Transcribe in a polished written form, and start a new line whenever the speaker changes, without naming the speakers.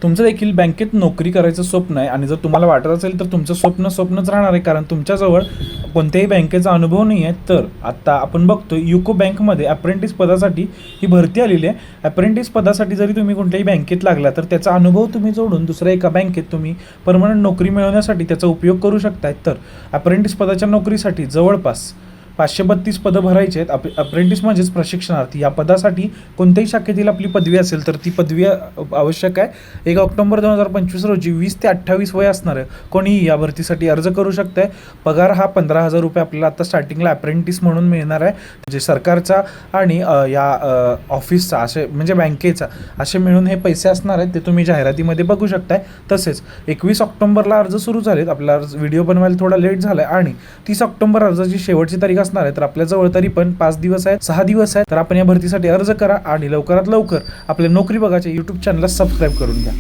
तुमचं देखील बँकेत नोकरी करायचं स्वप्न आहे आणि जर तुम्हाला वाटत असेल तर तुमचं स्वप्नच राहणार आहे, कारण तुमच्याजवळ कोणत्याही बँकेचा अनुभव नाही आहे. तर आत्ता आपण बघतो युको बँकमध्ये अप्रेंटिस पदासाठी ही भरती आलेली आहे. अप्रेंटिस पदासाठी जरी तुम्ही कोणत्याही बँकेत लागला तर त्याचा अनुभव तुम्ही जोडून दुसऱ्या एका बँकेत तुम्ही परमनंट नोकरी मिळवण्यासाठी त्याचा उपयोग करू शकताय. तर अप्रेंटिस पदाच्या नोकरीसाठी जवळपास 532 पदं भरायची आहेत. अप्रेंटिस म्हणजेच प्रशिक्षणार्थी. या पदासाठी कोणत्याही शाखेतील आपली पदवी असेल तर ती पदवी आवश्यक आहे. 1 ऑक्टोबर 2025 रोजी 20 ते 28 वय असणारं कोणीही या भरतीसाठी अर्ज करू शकतं आहे. पगार हा 15,000 रुपये आपल्याला आता स्टार्टिंगला अप्रेंटिस म्हणून मिळणार आहे. जे सरकारचा आणि या ऑफिसचा असे म्हणजे बँकेचा असे मिळून हे पैसे असणार आहेत, ते तुम्ही जाहिरातीमध्ये बघू शकताय. तसेच 21 ऑक्टोबरला अर्ज सुरू झालेत. आपला व्हिडिओ बनवायला थोडा लेट झाला आहे आणि 30 ऑक्टोबर अर्जाची शेवटची तारीख असणार आहे. तर आपल्याजवळ तरी पण 5 दिवस आहेत, 6 दिवस आहेत. तर आपण या भरतीसाठी अर्ज करा आणि लवकरात लवकर आपल्या नोकरी बघाच्या YouTube चॅनलला सबस्क्राईब करून घ्या.